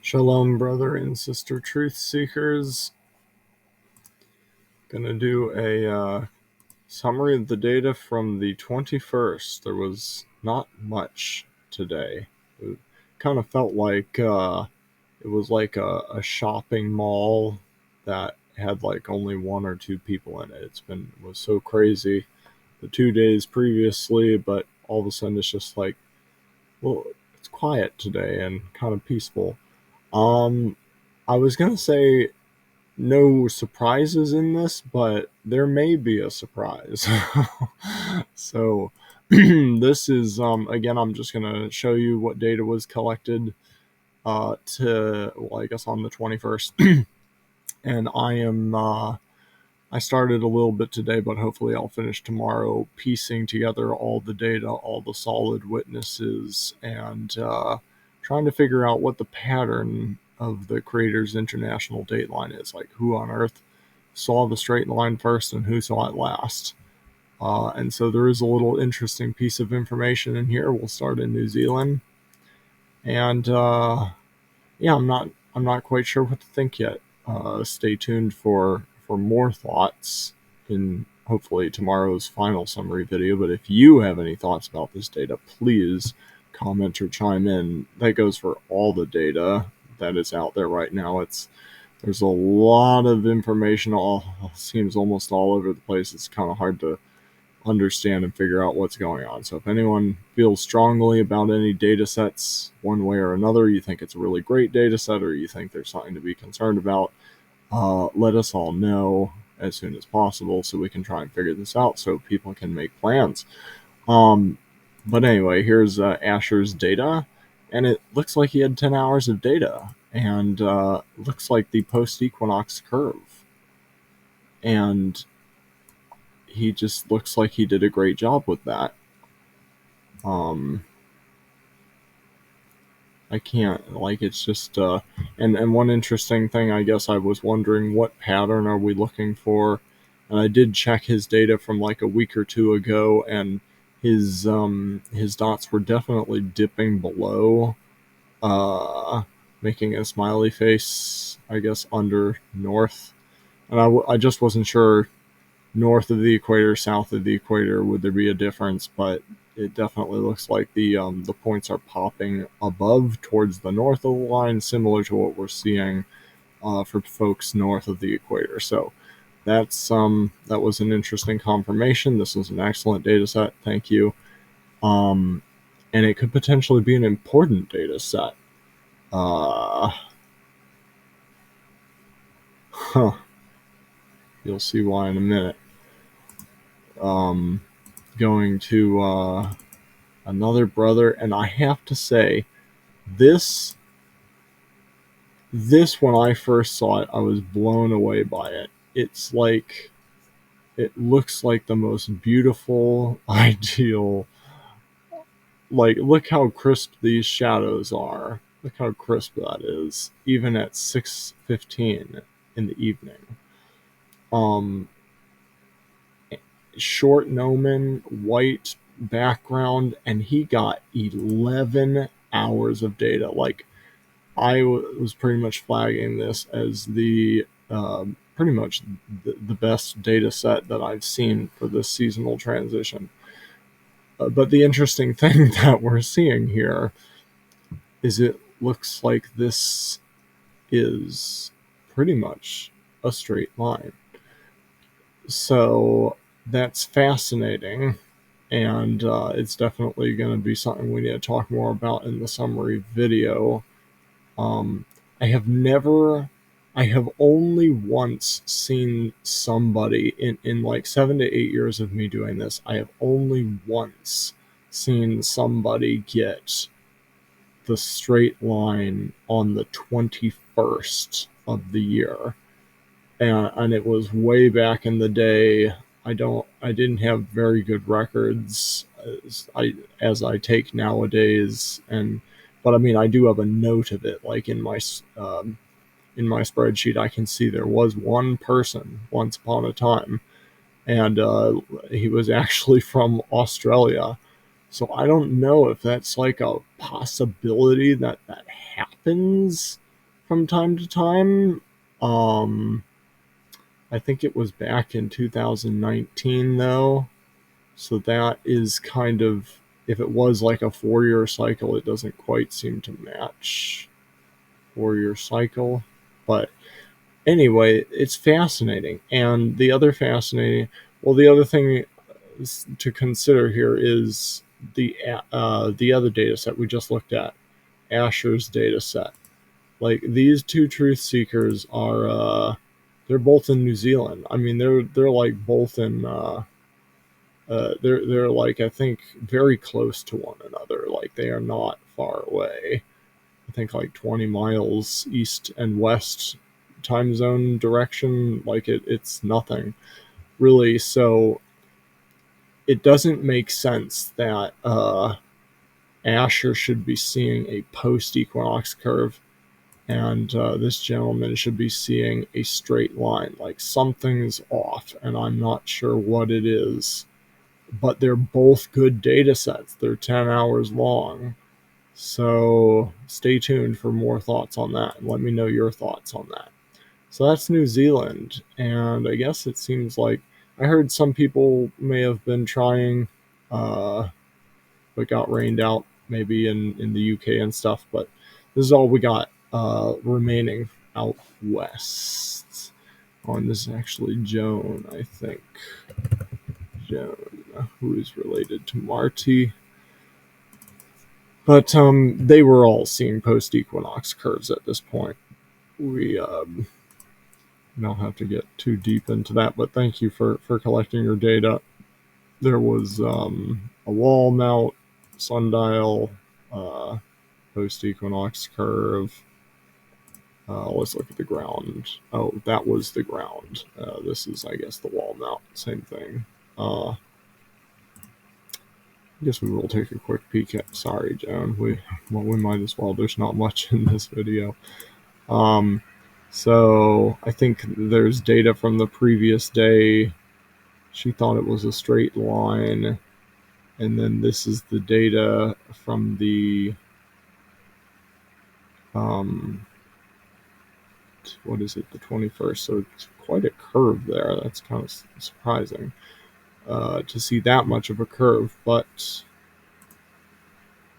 Shalom, brother and sister truth seekers. Gonna do a summary of the data from the 21st. There was not much today. It kind of felt like it was like a shopping mall that had like only one or two people in it. It was so crazy the 2 days previously, but all of a sudden it's just like, well, it's quiet today and kind of peaceful. I was gonna say no surprises in this, but there may be a surprise. So this is again, I'm just gonna show you what data was collected I guess on the 21st. And I started a little bit today, but hopefully I'll finish tomorrow piecing together all the data, all the solid witnesses, and trying to figure out what the pattern of the Creator's International Dateline is. Like, who on earth saw the straight line first and who saw it last? And so there is a little interesting piece of information in here. We'll start in New Zealand, and yeah, I'm not quite sure what to think yet. Stay tuned for more thoughts in hopefully tomorrow's final summary video. But if you have any thoughts about this data, please comment or chime in. That goes for all the data that is out there right now. There's a lot of information. All seems almost all over the place. It's kind of hard to understand and figure out what's going on. So if anyone feels strongly about any data sets one way or another, you think it's a really great data set, or you think there's something to be concerned about, let us all know as soon as possible so we can try and figure this out so people can make plans. But anyway, here's Asher's data, and it looks like he had 10 hours of data, and looks like the post-equinox curve. And he just looks like he did a great job with that. I can't, like, it's just, and one interesting thing, I guess I was wondering, what pattern are we looking for? And I did check his data from like a week or two ago, and his dots were definitely dipping below, making a smiley face, I guess, under north. And I just wasn't sure, north of the equator, south of the equator, would there be a difference? But it definitely looks like the points are popping above towards the north of the line, similar to what we're seeing for folks north of the equator. So that was an interesting confirmation. This was an excellent data set. Thank you. And it could potentially be an important data set. You'll see why in a minute. Going to another brother, and I have to say, this when I first saw it, I was blown away by it. It's like, it looks like the most beautiful, ideal, like, look how crisp these shadows are. Look how crisp that is, even at 6:15 in the evening. Short gnomon, white background, and he got 11 hours of data. Like, I was pretty much flagging this as the pretty much the best data set that I've seen for this seasonal transition. But the interesting thing that we're seeing here is it looks like this is pretty much a straight line. So that's fascinating, and it's definitely going to be something we need to talk more about in the summary video. I have only once seen somebody in like 7 to 8 years of me doing this, I have only once seen somebody get the straight line on the 21st of the year. And it was way back in the day. I didn't have very good records as I take nowadays, but I mean, I do have a note of it, like in my spreadsheet. I can see there was one person once upon a time, and he was actually from Australia. So I don't know if that's like a possibility that happens, from time to time. I think it was back in 2019 though. So that is kind of, if it was like a 4-year cycle, it doesn't quite seem to match 4-year cycle. But anyway, it's fascinating. And the other thing to consider here is the other data set we just looked at, Asher's data set. Like these two truth seekers are they're both in New Zealand. I mean, they're like both in they're like, I think, very close to one another. Like they are not far away. I think like 20 miles east and west time zone direction. Like it's nothing really. So it doesn't make sense that Asher should be seeing a post equinox curve and this gentleman should be seeing a straight line. Like something's off, and I'm not sure what it is. But they're both good data sets. They're 10 hours long. So stay tuned for more thoughts on that, and let me know your thoughts on that. So that's New Zealand, and I guess it seems like I heard some people may have been trying, but got rained out maybe in the UK and stuff. But this is all we got remaining out west. Oh, and this is actually Joan, I think. Joan, who is related to Marty. But they were all seeing post-equinox curves at this point. We don't have to get too deep into that, but thank you for collecting your data. There was a wall mount, sundial, post-equinox curve. Let's look at the ground. Oh, that was the ground. This is, I guess, the wall mount. Same thing. I guess we will take a quick peek at. Sorry, Joan. We might as well. There's not much in this video. So I think there's data from the previous day. She thought it was a straight line, and then this is the data from the what is it? The 21st. So it's quite a curve there. That's kind of surprising to see that much of a curve, but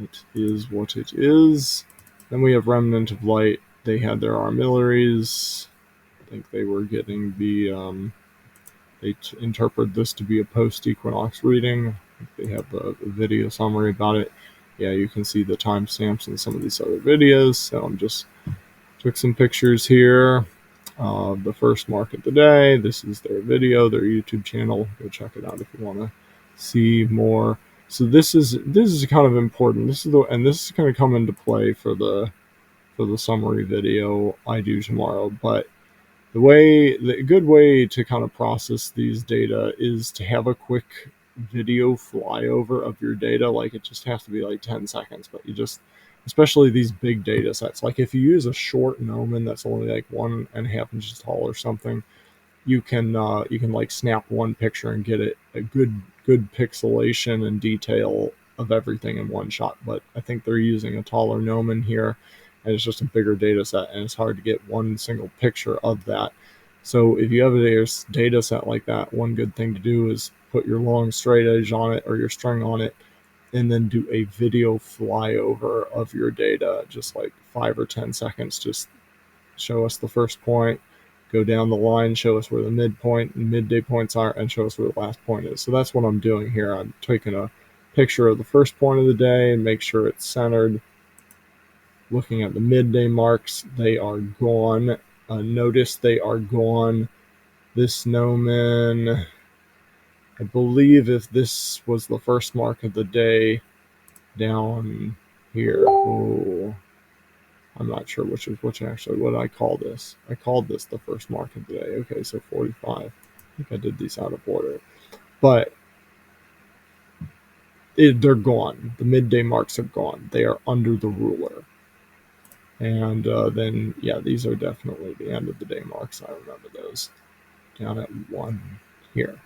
it is what it is. Then we have remnant of light. They had their armillaries. I think they were getting the they interpret this to be a post-equinox reading. They have a video summary about it. Yeah, you can see the timestamps in some of these other videos. So I'm just took some pictures here. The first mark of the day. This is their video, their YouTube channel. Go check it out if you want to see more. So this is kind of important. This is going to come into play for the summary video I do tomorrow. But the good way to kind of process these data is to have a quick video flyover of your data. Like it just has to be like 10 seconds, but you just, especially these big data sets, like if you use a short gnomon that's only like 1.5 inches tall or something, you can like snap one picture and get it a good pixelation and detail of everything in one shot. But I think they're using a taller gnomon here, and it's just a bigger data set, and it's hard to get one single picture of that. So if you have a data set like that, one good thing to do is put your long straight edge on it or your string on it, and then do a video flyover of your data, just like 5 or 10 seconds. Just show us the first point, go down the line, show us where the midpoint and midday points are, and show us where the last point is. So that's what I'm doing here. I'm taking a picture of the first point of the day and make sure it's centered. Looking at the midday marks, they are gone. Notice they are gone. This gnomon, I believe if this was the first mark of the day down here. Oh, I'm not sure which actually. What did I call this? I called this the first mark of the day. Okay, so 45. I think I did these out of order. But they're gone. The midday marks are gone. They are under the ruler. And then, yeah, these are definitely the end of the day marks. I remember those down at 1 here.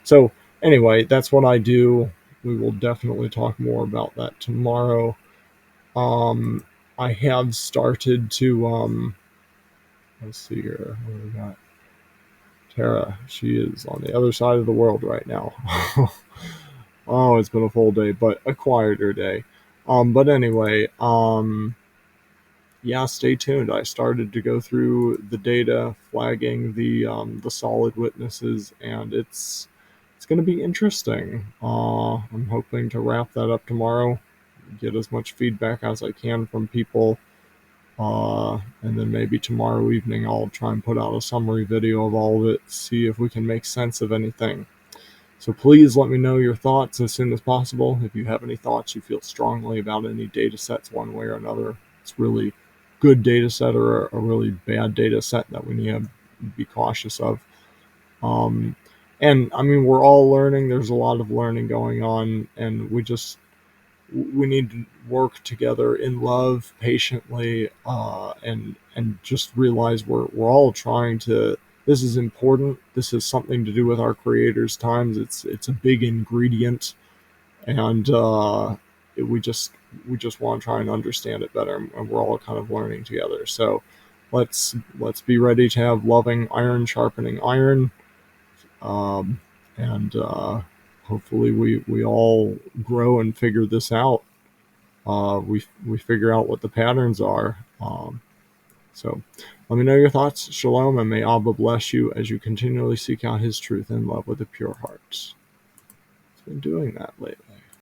So anyway, that's what I do. We will definitely talk more about that tomorrow. I have started to let's see here. What do we got? Tara, she is on the other side of the world right now. Oh, it's been a full day, but a quieter day. But anyway, yeah, stay tuned. I started to go through the data, flagging the solid witnesses, and it's going to be interesting. I'm hoping to wrap that up tomorrow, get as much feedback as I can from people, and then maybe tomorrow evening I'll try and put out a summary video of all of it, see if we can make sense of anything. So please let me know your thoughts as soon as possible. If you have any thoughts, you feel strongly about any data sets one way or another, it's really good data set or a really bad data set that we need to be cautious of. Um, and I mean, we're all learning. There's a lot of learning going on, and we need to work together in love, patiently, and just realize we're all trying to. This is important. This has something to do with our creators' times. It's a big ingredient, and we just want to try and understand it better, and we're all kind of learning together. So let's be ready to have loving iron sharpening iron, um, and hopefully we all grow and figure this out. We figure out what the patterns are. So let me know your thoughts. Shalom, and may Abba bless you as you continually seek out his truth and love with a pure heart. It's been doing that lately.